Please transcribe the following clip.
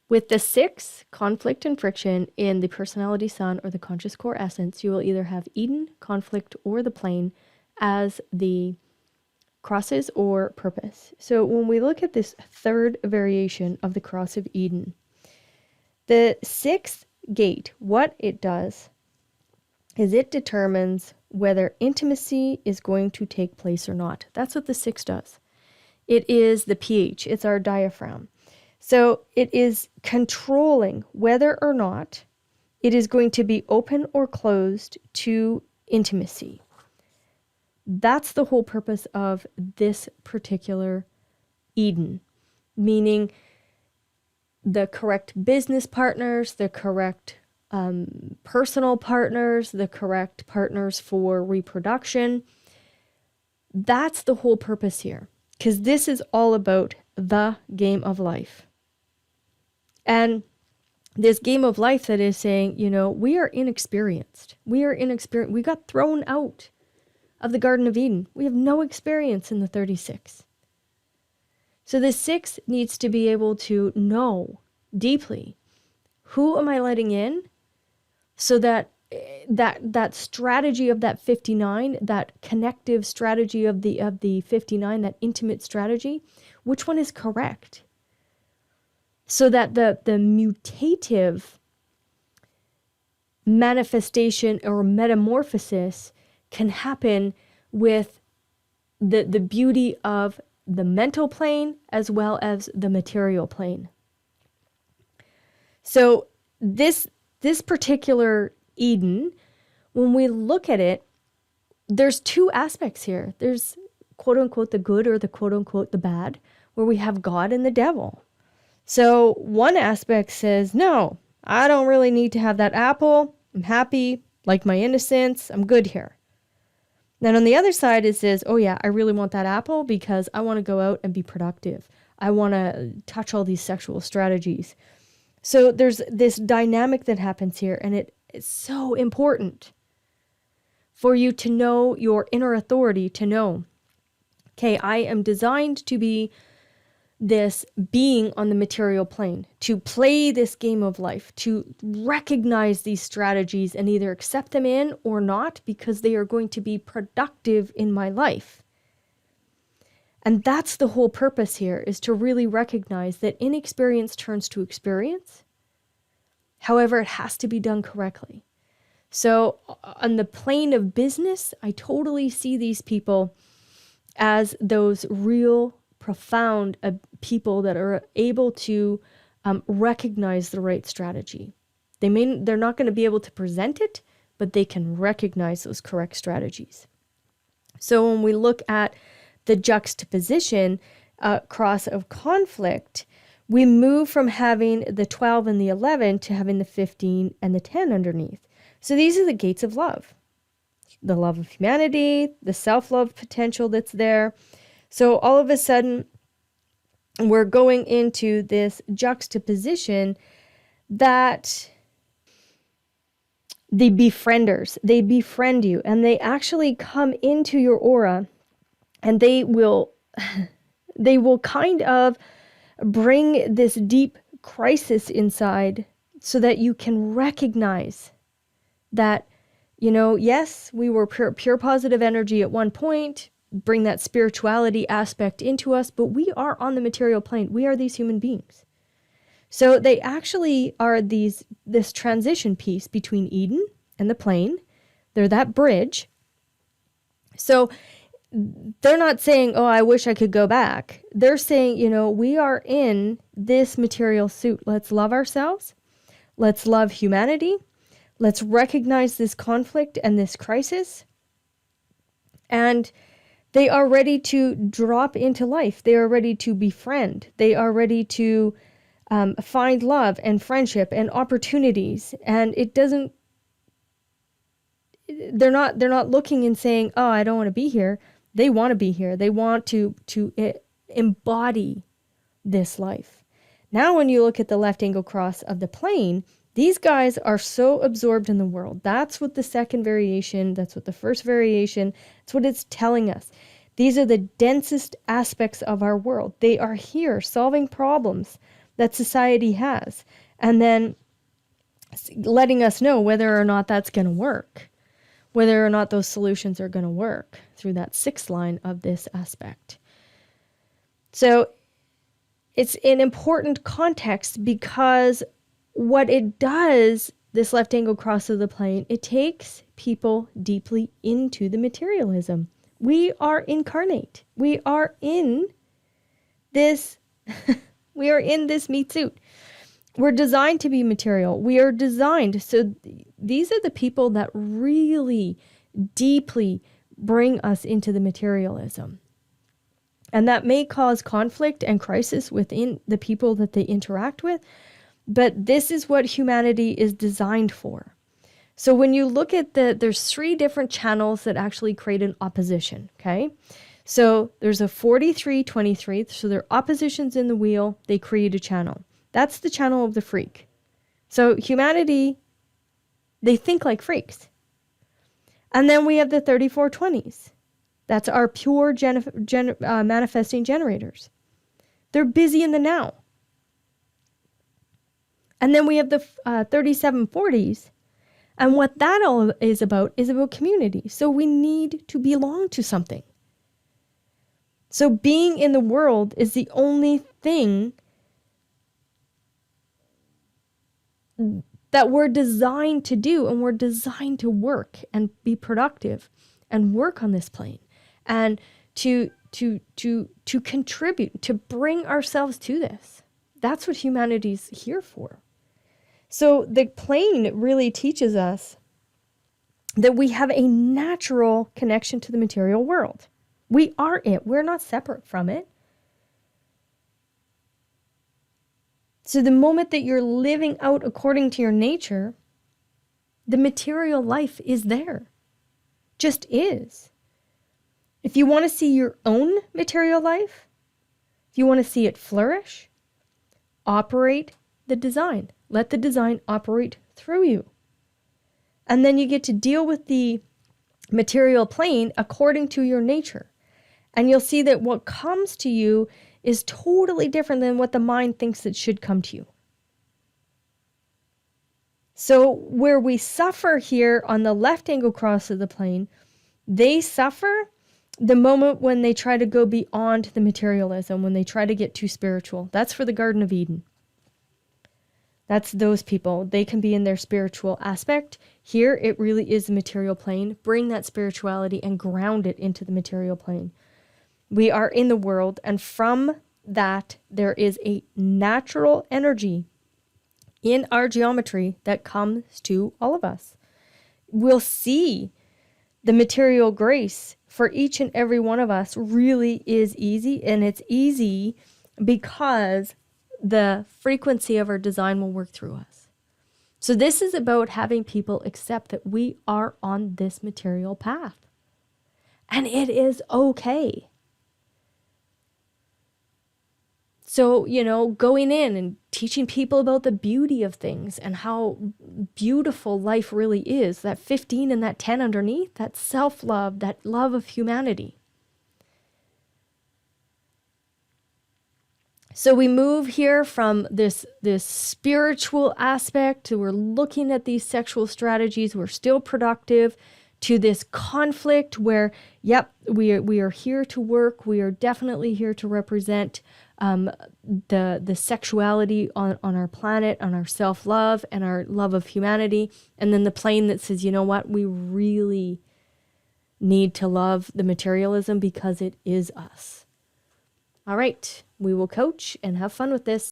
With the 6, conflict and friction, in the personality sun or the conscious core essence, you will either have Eden, conflict, or the plane as the crosses or purpose. So when we look at this third variation of the cross of Eden, the 6th gate, what it does is it determines whether intimacy is going to take place or not. That's what the 6 does. It is the pH, it's our diaphragm. So it is controlling whether or not it is going to be open or closed to intimacy. That's the whole purpose of this particular Eden, meaning the correct business partners, the correct personal partners, the correct partners for reproduction. That's the whole purpose here, because this is all about the game of life. And this game of life that is saying, we are inexperienced. We got thrown out of the Garden of Eden. We have no experience in the 36. So the 6 needs to be able to know deeply, who am I letting in? So that strategy of that 59, that connective strategy of the 59, that intimate strategy, which one is correct? So that the mutative manifestation or metamorphosis can happen with the beauty of the mental plane as well as the material plane. So this particular Eden, when we look at it, there's 2 aspects here. There's quote unquote the good or the quote unquote the bad, where we have God and the devil. So one aspect says, no, I don't really need to have that apple. I'm happy, like my innocence. I'm good here. Then on the other side, it says, oh yeah, I really want that apple because I want to go out and be productive. I want to touch all these sexual strategies. So there's this dynamic that happens here, and it's so important for you to know your inner authority, to know, okay, I am designed to be this being on the material plane, to play this game of life, to recognize these strategies and either accept them in or not, because they are going to be productive in my life. And that's the whole purpose here, is to really recognize that inexperience turns to experience. However, it has to be done correctly. So on the plane of business, I totally see these people as those real profound people that are able to recognize the right strategy. They're not going to be able to present it, but they can recognize those correct strategies. So when we look at the juxtaposition cross of conflict, we move from having the 12 and the 11 to having the 15 and the 10 underneath. So these are the gates of love. The love of humanity, the self-love potential that's there. So all of a sudden, we're going into this juxtaposition that the befrienders, they befriend you, and they actually come into your aura, and they will kind of bring this deep crisis inside so that you can recognize that, yes, we were pure positive energy at one point, bring that spirituality aspect into us, but we are on the material plane. We are these human beings. So they actually are this transition piece between Eden and the plane. They're that bridge. So they're not saying, oh, I wish I could go back. They're saying, we are in this material suit. Let's love ourselves. Let's love humanity. Let's recognize this conflict and this crisis. And they are ready to drop into life. They are ready to befriend. They are ready to find love and friendship and opportunities. And they're not looking and saying, oh, I don't want to be here. They want to be here. They want to embody this life. Now, when you look at the left angle cross of the plane, these guys are so absorbed in the world. That's what the second variation, that's what the first variation, that's what it's telling us. These are the densest aspects of our world. They are here solving problems. that society has, and then letting us know whether or not that's going to work, whether or not those solutions are going to work through that sixth line of this aspect. So it's an important context because what it does, this left angle cross of the plane, it takes people deeply into the materialism. We are incarnate. We are in this we are in this meat suit. We're designed to be material. We are designed. So these are the people that really deeply bring us into the materialism. And that may cause conflict and crisis within the people that they interact with. But this is what humanity is designed for. So when you look at there's 3 different channels that actually create an opposition, okay? So there's a 43-23. So there are oppositions in the wheel. They create a channel. That's the channel of the freak. So humanity, they think like freaks. And then we have the 34-20s. That's our pure manifesting generators. They're busy in the now. And then we have the 37-40s. And what that all is about community. So we need to belong to something. So being in the world is the only thing that we're designed to do, and we're designed to work and be productive and work on this plane and to contribute, to bring ourselves to this. That's what humanity's here for. So the plane really teaches us that we have a natural connection to the material world. We are it. We're not separate from it. So the moment that you're living out according to your nature, the material life is there. Just is. If you want to see your own material life, if you want to see it flourish, operate the design. Let the design operate through you. And then you get to deal with the material plane according to your nature. And you'll see that what comes to you is totally different than what the mind thinks it should come to you. So where we suffer here on the left angle cross of the plane, they suffer the moment when they try to go beyond the materialism, when they try to get too spiritual. That's for the Garden of Eden. That's those people. They can be in their spiritual aspect. Here, it really is the material plane. Bring that spirituality and ground it into the material plane. We are in the world, and from that, there is a natural energy in our geometry that comes to all of us. We'll see the material grace for each and every one of us really is easy, and it's easy because the frequency of our design will work through us. So this is about having people accept that we are on this material path. And it is okay. So, going in and teaching people about the beauty of things and how beautiful life really is, that 15 and that 10 underneath, that self-love, that love of humanity. So we move here from this spiritual aspect to we're looking at these sexual strategies, we're still productive, to this conflict where, we are here to work, we are definitely here to represent the sexuality on our planet, on our self-love and our love of humanity. And then the plane that says, you know what, we really need to love the materialism because it is us. All right, we will coach and have fun with this.